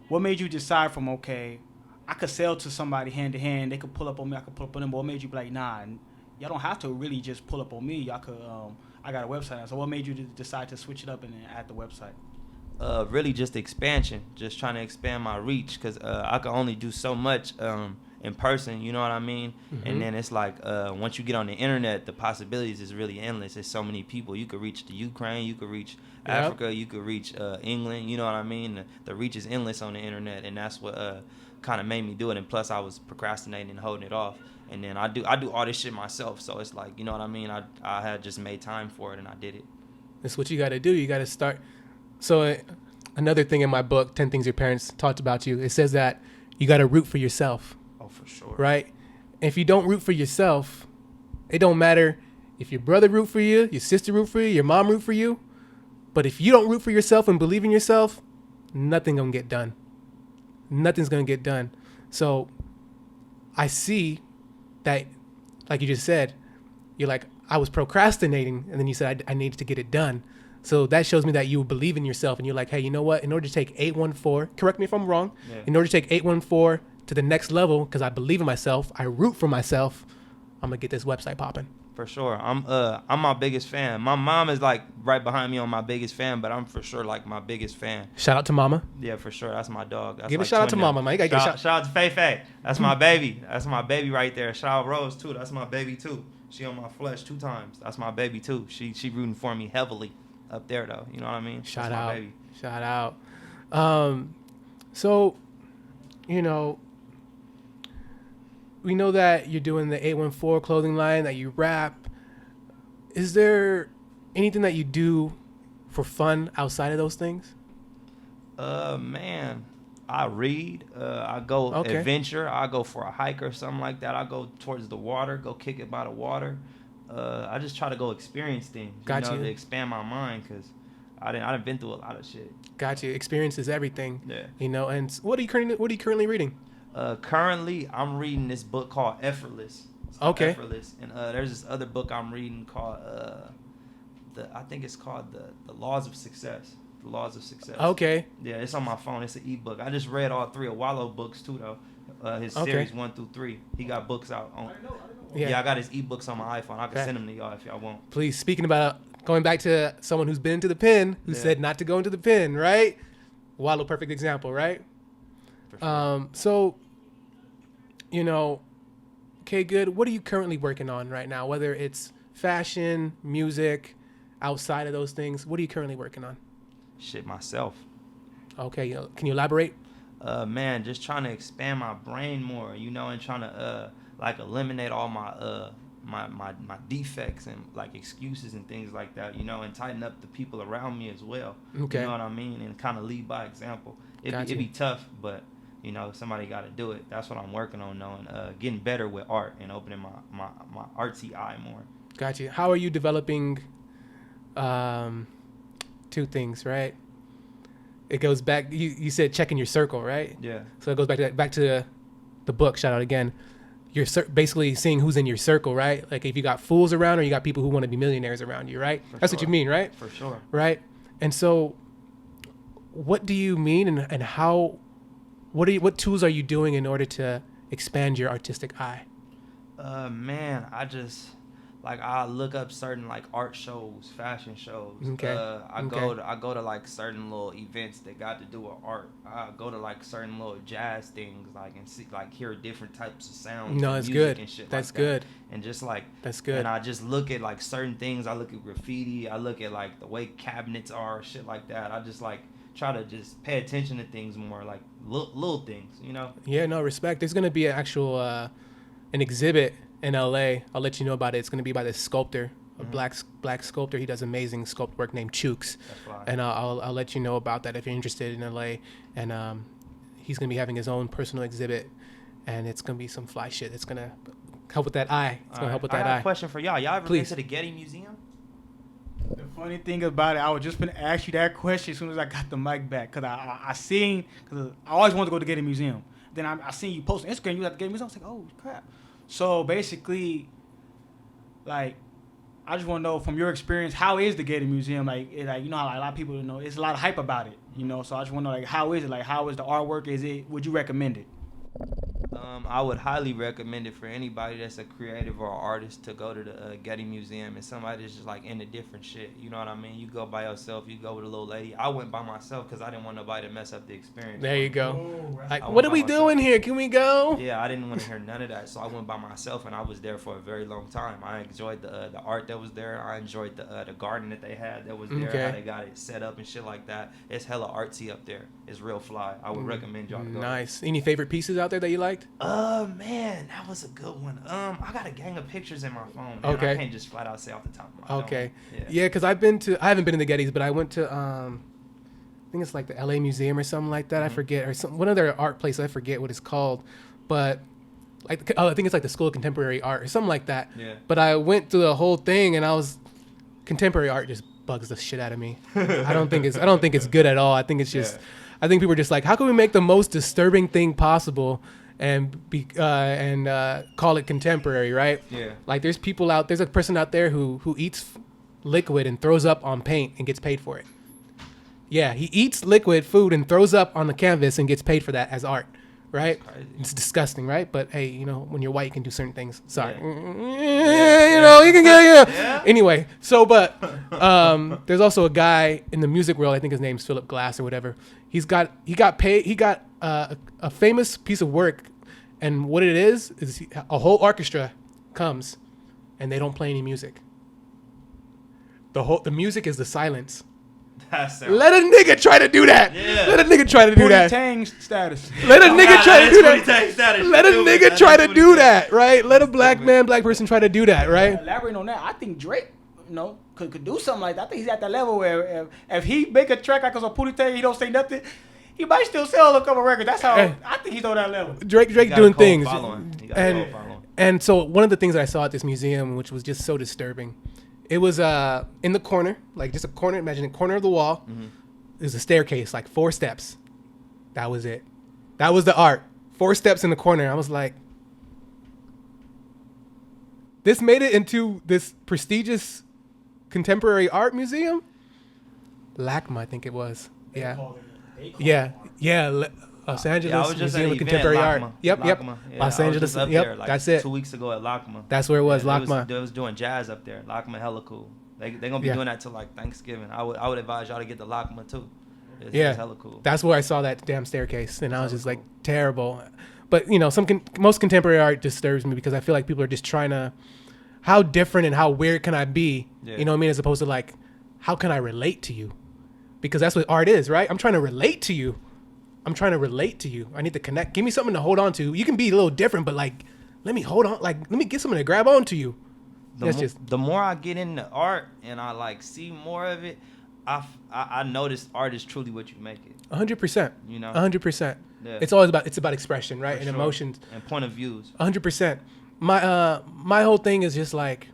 what made you decide from, okay, I could sell to somebody hand to hand, they could pull up on me, I could pull up on them, but what made you be like, nah, y'all don't have to really just pull up on me, y'all could, I got a website. So what made you decide to switch it up and then add the website? Really just expansion, just trying to expand my reach, because I can only do so much in person, you know what I mean? And then it's like once you get on the internet, the possibilities is really endless. There's so many people. You could reach the Ukraine, you could reach Africa, you could reach England, you know what I mean? The reach is endless on the internet, and that's what kind of made me do it. And plus I was procrastinating and holding it off, and then I do all this shit myself, so it's like, you know what I mean? I had just made time for it, and I did it. That's what you got to do. You got to start. So another thing in my book, 10 Things Your Parents Taught About You, it says that you got to root for yourself. Oh, for sure. Right? And if you don't root for yourself, it don't matter if your brother root for you, your sister root for you, your mom root for you. But if you don't root for yourself and believe in yourself, nothing gonna get done. Nothing's gonna get done. So I see that, like you just said, you're like, I was procrastinating, and then you said I needed to get it done. So that shows me that you believe in yourself, and you're like, hey, you know what? In order to take 814, correct me if I'm wrong, in order to take 814 to the next level, because I believe in myself, I root for myself, I'm gonna get this website popping. For sure. I'm my biggest fan. My mom is like right behind me on my biggest fan, but I'm for sure like my biggest fan. Shout out to Mama. Yeah, for sure. That's my dog. That's give like a shout out to Mama, man. You gotta give shout out to Faye. That's my baby. That's my baby right there. Shout out Rose too. That's my baby too. She on my flesh 2 times. That's my baby too. She rooting for me heavily up there though. You know what I mean? Shout That's out. my baby. Shout out. So, you know, we know that you're doing the 814 clothing line, that you rap. Is there anything that you do for fun outside of those things? Man, I read. I go adventure. I go for a hike or something like that. I go towards the water, go kick it by the water. I just try to go experience things, to expand my mind, because I've been through a lot of shit. Got you. Experience is everything. Yeah. You know, and what are you currently reading? Currently, I'm reading this book called Effortless. Okay. Effortless, and there's this other book I'm reading called I think it's called the Laws of Success. The Laws of Success. Okay. Yeah, it's on my phone. It's an ebook. I just read all 3 of Wallow books too, though. His series 1 through 3. He got books out on. Yeah, I got his ebooks on my iPhone. I can send them to y'all if y'all want. Please, speaking about going back to someone who's been to the pen, who said not to go into the pen, right? Wallow, perfect example, right? For sure. So, you know, KGoood, what are you currently working on right now? Whether it's fashion, music, outside of those things, what are you currently working on? Shit, myself. Okay, can you elaborate? Man, just trying to expand my brain more, and trying to eliminate all my my defects and like excuses and things like that, and tighten up the people around me as well. Okay. You know what I mean? And kind of lead by example. It'd be tough, but somebody got to do it. That's what I'm working on now, and getting better with art and opening my artsy eye more. Got you. How are you developing 2 things, right? It goes back, you said checking your circle, right? Yeah. So it goes back to the book, shout out again. You're basically seeing who's in your circle, right? Like if you got fools around or you got people who want to be millionaires around you, right? That's what you mean, right? For sure. Right? And so what do you mean, and how, what tools are you doing in order to expand your artistic eye? Man, like I look up certain like art shows, fashion shows. Okay. I go to like certain little events that got to do with art. I go to like certain little jazz things, like and see like hear different types of sounds. No, and that's music good. And shit That's like good. That. And just like that's good. And I just look at like certain things. I look at graffiti. I look at like the way cabinets are, shit like that. I just like try to just pay attention to things more, like little things, you know. Yeah, no, respect. There's gonna be an actual an exhibit in LA. I'll let you know about it. It's gonna be by this sculptor, a black sculptor. He does amazing sculpt work named Chooks. And I'll let you know about that if you're interested in LA. And he's gonna be having his own personal exhibit, and it's gonna be some fly shit. It's gonna help with that eye. It's gonna help with that eye. I got a question for y'all. Y'all ever Please. been to the Getty Museum? The funny thing about it, I was just gonna ask you that question as soon as I got the mic back, cause I seen, cause I always wanted to go to the Getty Museum. Then I seen you post on Instagram, you at the Getty Museum. I was like, oh crap. So basically, like, I just want to know from your experience, how is the Getty Museum? Like you know how like, a lot of people know it's a lot of hype about it, you know. So I just want to know like how is it? Like how is the artwork? Would you recommend it? I would highly recommend it for anybody that's a creative or artist to go to the Getty Museum, and somebody that's just like into different shit. You know what I mean? You go by yourself, you go with a little lady. I went by myself because I didn't want nobody to mess up the experience. There you go. Oh, Like, what are we doing here? Can we go? Yeah, I didn't want to hear none of that, so I went by myself, and I was there for a very long time. I enjoyed the art that was there. I enjoyed the garden that they had that was there. Okay. How they got it set up and shit like that. It's hella artsy up there. It's real fly. I would recommend y'all to go. Nice. Any favorite pieces out there that you liked? Man, that was a good one. I got a gang of pictures in my phone. Man. Okay. I can't just flat out say off the top of my head. Okay. Yeah. Yeah, because I haven't been in the Gettys, but I went to, I think it's like the LA Museum or something like that. I forget. Or one of their art places. I forget what it's called. But like, I think it's like the School of Contemporary Art or something like that. Yeah. But I went through the whole thing, and contemporary art just bugs the shit out of me. I don't think it's good at all. I think it's just, I think people are just like, how can we make the most disturbing thing possible and call it contemporary, right? Yeah. Like there's a person out there who eats liquid and throws up on paint and gets paid for it. Yeah, he eats liquid food and throws up on the canvas and gets paid for that as art, right? It's disgusting, right? But hey, you know, when you're white, you can do certain things. Sorry. Yeah. You know, you can get, Yeah. Anyway, so, but there's also a guy in the music world, I think his name's Philip Glass or whatever. He got a famous piece of work, and what it is a whole orchestra comes and they don't play any music. The music is the silence. Let a nigga try to do that. Yeah. Let a nigga try to do that. Tang status. Let a nigga try to do that. That. Let a nigga try to do that, right? Let a black person try to do that, right? Elaborating on that, I think Drake, you know, could do something like that. I think he's at that level where if he make a track like on Pootie Tang, he don't say nothing, he might still sell a couple records. That's how I think he's on that level. Drake doing things. And And so one of the things that I saw at this museum, which was just so disturbing, it was in the corner, like just a corner, imagine a corner of the wall. Mm-hmm. There's a staircase, like 4 steps. That was it. That was the art. 4 steps in the corner. I was like, this made it into this prestigious contemporary art museum? LACMA, I think it was. Yeah. Los Angeles Museum of Contemporary Art. Yep. LACMA. Yeah, Los Angeles. Up Yep. there, like, That's it. 2 weeks ago at LACMA. That's where it was. LACMA. They was doing jazz up there. LACMA hella cool. They gonna be doing that till like Thanksgiving. I would advise y'all to get the LACMA too. It's hella cool. That's where I saw that damn staircase, and I was just like, terrible. But you know, most contemporary art disturbs me because I feel like people are just trying to, how different and how weird can I be? Yeah. You know what I mean? As opposed to like, how can I relate to you? Because that's what art is, right? I'm trying to relate to you. I need to connect. Give me something to hold on to. You can be a little different, but like, let me hold on. Like, let me get something to grab onto you. The more I get into art and I like see more of it, I notice art is truly what you make it. 100%. You know, 100%. Yeah. It's about expression, right? For And sure. emotions. And point of views. 100%. My whole thing is just like,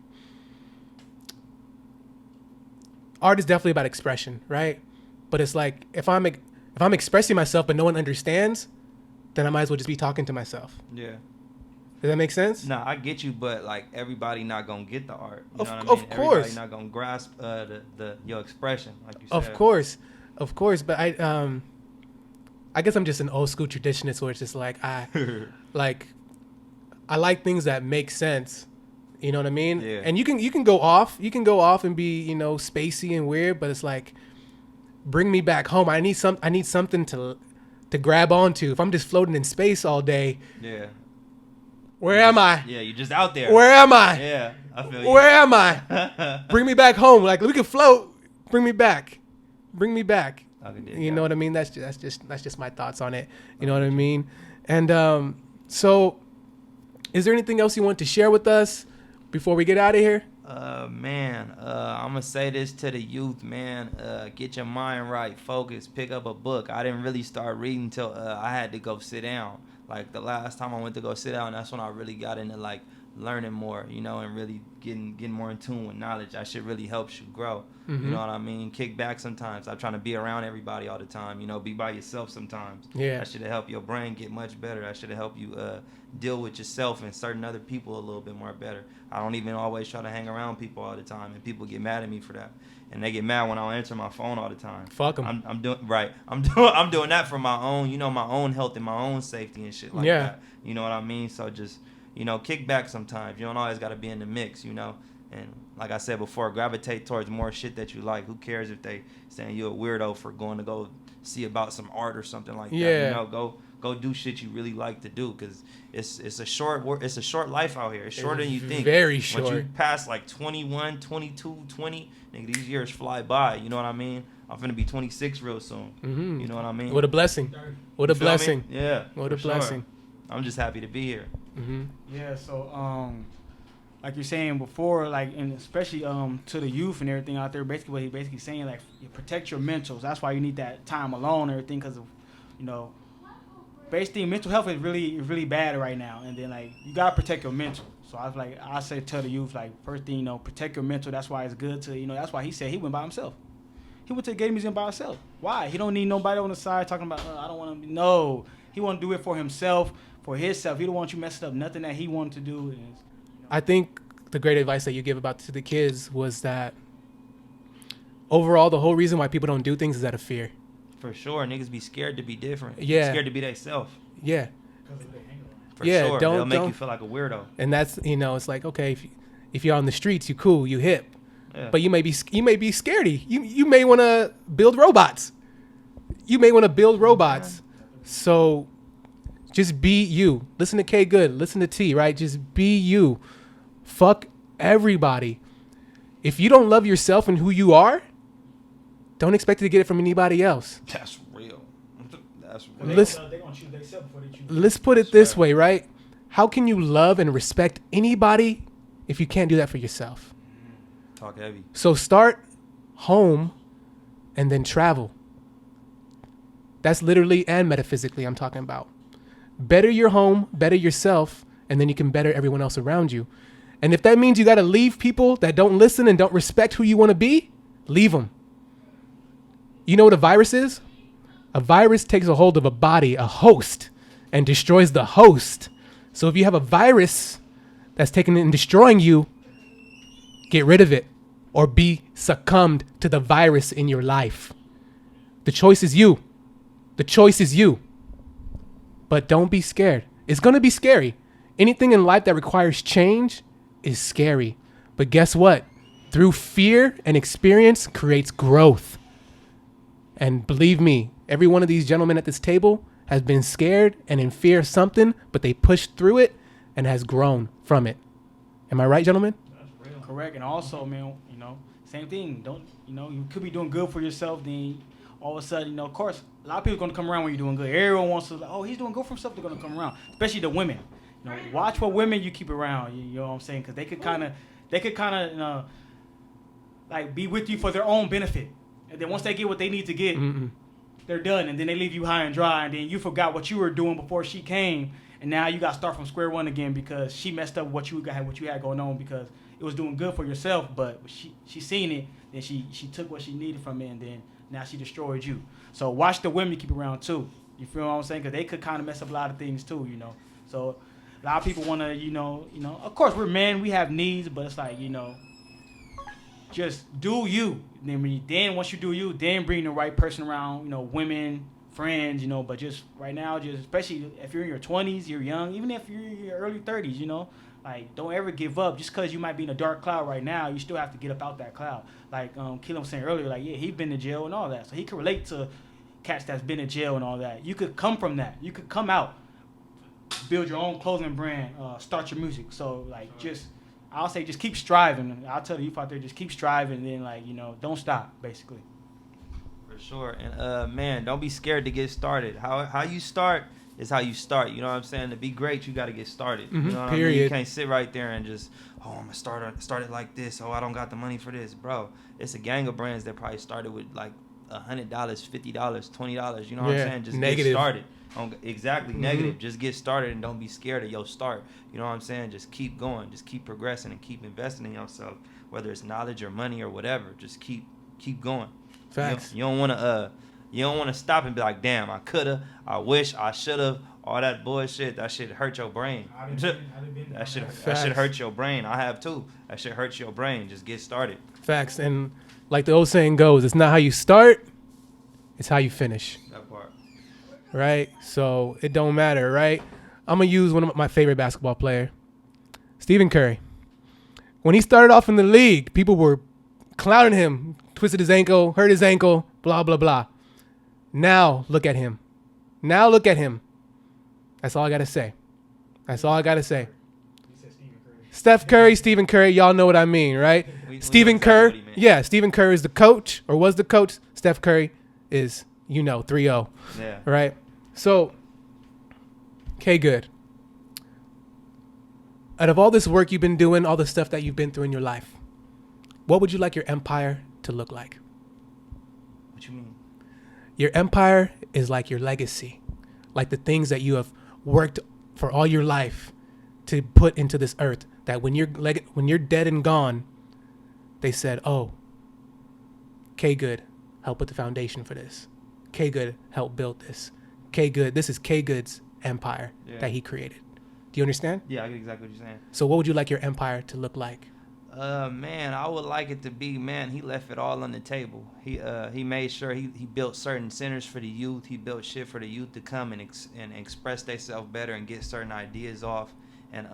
art is definitely about expression, right? But it's like if I'm expressing myself but no one understands, then I might as well just be talking to myself. Yeah. Does that make sense? Nah, I get you, but like everybody not gonna get the art. You know what I mean? Of course. Everybody not gonna grasp your expression, like you said. Of course. But I guess I'm just an old school traditionalist where it's just like I like things that make sense You know what I mean? Yeah. And you can go off. You can go off and be, you know, spacey and weird, but it's like, bring me back home. I need something to grab onto. If I'm just floating in space all day, Yeah. where am I? Yeah, you're just out there. Where am I? Yeah, I feel you. Where am I? Bring me back home. Like, we can float. Bring me back. Bring me back. You know what I mean? That's just my thoughts on it. You know what I mean? And so, is there anything else you want to share with us before we get out of here? Man, I'm gonna say this to the youth, man. Get your mind right, focus, pick up a book. I didn't really start reading till I had to go sit down. Like the last time I went to go sit down, that's when I really got into like learning more, you know, and really getting more in tune with knowledge. That shit really helps you grow. You know what I mean? Kick back sometimes. I'm trying to be around everybody all the time, you know, be by yourself sometimes. Yeah. That should help your brain get much better. That should help you deal with yourself and certain other people a little bit more better. I don't even always try to hang around people all the time, and people get mad at me for that. And they get mad when I don't answer my phone all the time. Fuck 'em. I'm doing that for my own, you know, my own health and my own safety and shit like that. You know what I mean? So just, you know, kick back sometimes. You don't always got to be in the mix, you know. And like I said before, gravitate towards more shit that you like. Who cares if they saying you're a weirdo for going to go see about some art or something like that? You know, go do shit you really like to do, because it's a short life out here. It's shorter than you think. Very short. Once you pass like 21, 22, 20, nigga, these years fly by. You know what I mean? I'm finna be 26 real soon. You know what I mean? What a blessing. What a blessing. Me? Yeah. What a blessing. I'm just happy to be here. Yeah, so like you're saying before, like, and especially to the youth and everything out there, basically what he's basically saying, like, you protect your mentals. That's why you need that time alone and everything, because of, you know, basically mental health is really bad right now. And then, like, you gotta protect your mental. So I say tell the youth, like, first thing, you know, protect your mental. That's why it's good to, you know, that's why he said he went by himself. He went to the Gay Museum by himself. Why? He don't need nobody on the side talking about, I don't want to. No, he want to do it for himself, for himself. He don't want you messing up nothing that he wanted to do. Is, you know. I think the great advice that you give about to the kids was that overall, the whole reason why people don't do things is out of fear. For sure, niggas be scared to be different. Yeah. Scared to be themselves. Yeah. For sure, they'll make don't you feel like a weirdo. And that's, you know, it's like, okay, if you're on the streets, you cool, you hip. Yeah. But you may be scaredy. You may want to build robots. So just be you. Listen to KGoood. Listen to T, right? Just be you. Fuck everybody. If you don't love yourself and who you are, don't expect to get it from anybody else. That's real. That's They real. gonna choose themselves before they choose. Let's put it this way, right? How can you love and respect anybody if you can't do that for yourself? Talk heavy. So start home and then travel. That's literally and metaphysically I'm talking about. Better your home, better yourself, and then you can better everyone else around you. And if that means you got to leave people that don't listen and don't respect who you want to be, leave them. You know what a virus is? A virus takes a hold of a body, a host, and destroys the host. So if you have a virus that's taking and destroying you, get rid of it or be succumbed to the virus in your life. The choice is you. The choice is you. But don't be scared. It's going to be scary. Anything in life that requires change is scary. But guess what? Through fear and experience creates growth. And believe me, every one of these gentlemen at this table has been scared and in fear of something, but they pushed through it and has grown from it. Am I right, gentlemen? That's real. Correct. And also, man, you know, same thing. Don't, you know, you could be doing good for yourself, then all of a sudden, you know, of course, a lot of people are going to come around when you're doing good. Everyone wants to, like, oh, he's doing good for himself. They're going to come around, especially the women. You know, watch what women you keep around. You know what I'm saying? Because they could kind of, you know, like be with you for their own benefit. And then once they get what they need to get, they're done. And then they leave you high and dry. And then you forgot what you were doing before she came. And now you got to start from square one again because she messed up what you had going on because it was doing good for yourself. But she seen it. Then she took what she needed from it. And then now she destroyed you. So watch the women you keep around too. You feel what I'm saying? Because they could kind of mess up a lot of things too, you know. So a lot of people want to, you know, of course we're men, we have needs, but it's like, you know, just do you. Then once you do you, then bring the right person around, you know, women, friends, you know, but just right now, just especially if you're in your 20s, you're young, even if you're in your early 30s, you know, Like, don't ever give up. Just because you might be in a dark cloud right now, you still have to get up out that cloud. Like Keelan was saying earlier, like, yeah, he's been to jail and all that. So he can relate to cats that's been in jail and all that. You could come from that. You could come out, build your own clothing brand, start your music. So, like, I'll say just keep striving. I'll tell the youth out there, just keep striving. And then, like, you know, don't stop, basically. For sure. And, man, don't be scared to get started. How you start is how you start. You know what I'm saying? To be great, you got to get started. You know what I mean? You can't sit right there and just, I'm going to start it like this. Oh, I don't got the money for this. Bro, it's a gang of brands that probably started with, like, $100, $50, $20. You know what I'm saying? Just get started. Exactly, negative. Just get started and don't be scared of your start. You know what I'm saying? Just keep going. Just keep progressing and keep investing in yourself, whether it's knowledge or money or whatever. Just keep going. Facts. You don't want to stop and be like, damn, I coulda, I wish, I shoulda, all that bullshit. That shit hurt your brain. That shit hurt your brain. I have too. That shit hurts your brain. Just get started. Facts. And like the old saying goes, it's not how you start, it's how you finish. That part. Right? So it don't matter, right? I'm going to use one of my favorite basketball player, Stephen Curry. When he started off in the league, people were clowning him, twisted his ankle, hurt his ankle, blah, blah, blah. Now look at him. That's all I got to say. Steph Curry, Stephen Curry, y'all know what I mean, right? Stephen Kerr, yeah, Stephen Kerr is the coach or was the coach. Steph Curry is, 3-0. Yeah. Right? So, KGoood. Out of all this work you've been doing, all the stuff that you've been through in your life, what would you like your empire to look like? What you mean? Your empire is like your legacy, like the things that you have worked for all your life to put into this earth, that when you're dead and gone, they said, oh, KGoood helped put the foundation for this. KGoood helped build this. KGoood, this is KGood's empire that he created. Do you understand? Yeah, I get exactly what you're saying. So what would you like your empire to look like? Man, I would like it to be, man, he left it all on the table. He made sure he built certain centers for the youth. He built shit for the youth to come and express themselves better and get certain ideas off. And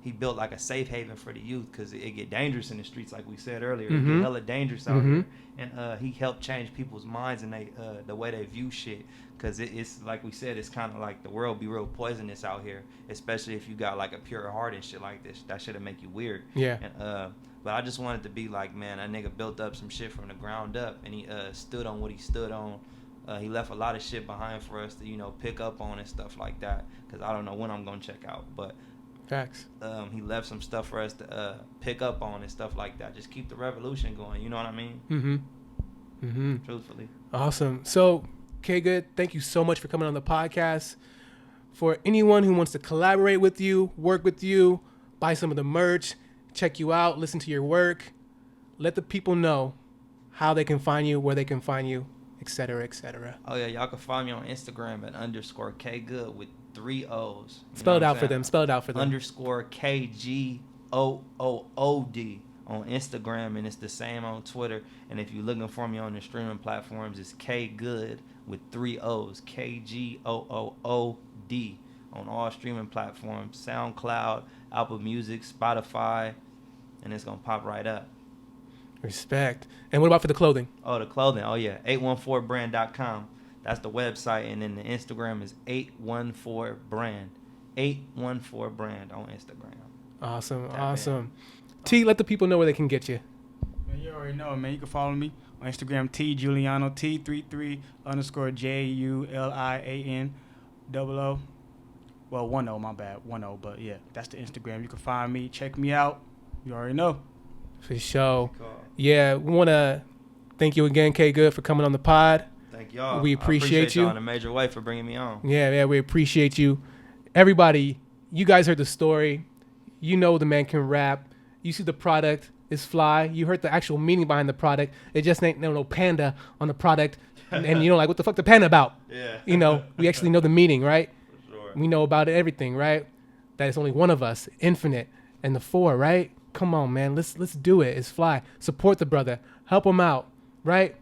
he built like a safe haven for the youth, because it get dangerous in the streets, like we said earlier. It get hella dangerous out here. And he helped change people's minds and the way they view shit. Because it's like we said, it's kind of like the world be real poisonous out here, especially if you got like a pure heart and shit like this. That shit'll make you weird. Yeah. And but I just wanted to be like, man, that nigga built up some shit from the ground up, and he stood on what he stood on. He left a lot of shit behind for us to pick up on and stuff like that. Because I don't know when I'm gonna check out, but facts. He left some stuff for us to pick up on and stuff like that. Just keep the revolution going. You know what I mean? Truthfully. Awesome. So, KGoood, thank you so much for coming on the podcast. For anyone who wants to collaborate with you, work with you, buy some of the merch, check you out, listen to your work, let the people know how they can find you, where they can find you, etc., etc. Oh yeah, y'all can find me on Instagram at _KGoood with 3 O's. Spell it out for them. _KGOOD on Instagram, and it's the same on Twitter. And if you're looking for me on the streaming platforms, it's KGoood with 3 O's, KGOOD on all streaming platforms, SoundCloud, Apple Music, Spotify, and it's gonna pop right up. Respect. And what about for the clothing? Oh, the clothing. Oh yeah, 814brand.com. That's the website, and then the Instagram is 814brand. 814brand on Instagram. Awesome. T, let the people know where they can get you. Man, you already know, man. You can follow me on Instagram, Giuliano, T33 _JULIAN00. Well, 10, my bad. 10, but yeah, that's the Instagram. You can find me. Check me out. You already know. For sure. Cool. Yeah, we want to thank you again, KGoood, for coming on the pod. Thank y'all. We appreciate you y'all in a major way for bringing me on. Yeah, we appreciate you. Everybody, you guys heard the story. You know the man can rap. You see the product is fly. You heard the actual meaning behind the product. It just ain't no panda on the product. And like, what the fuck the panda about? Yeah. We actually know the meaning, right? For sure. We know about everything, right? That it's only one of us, infinite, and the 4, right? Come on, man. Let's do it. It's fly. Support the brother. Help him out, right?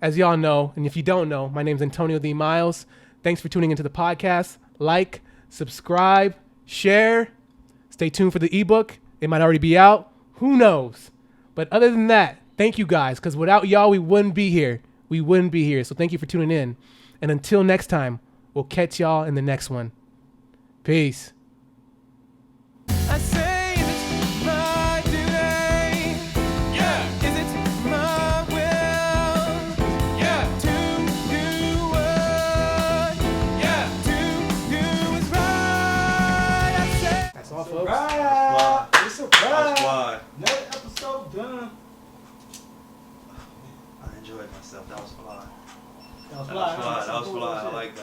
As y'all know, and if you don't know, my name's Antonio D. Miles. Thanks for tuning into the podcast. Like, subscribe, share. Stay tuned for the ebook. It might already be out. Who knows? But other than that, thank you guys, because without y'all, we wouldn't be here. We wouldn't be here. So thank you for tuning in. And until next time, we'll catch y'all in the next one. Peace. I say it's my duty. Yeah. Is it my will? Yeah. To do what? Yeah. To do is right. I say. That's all, folks. Right. It's a wrap. Another episode done. I enjoyed myself. That was fly. That was I like that.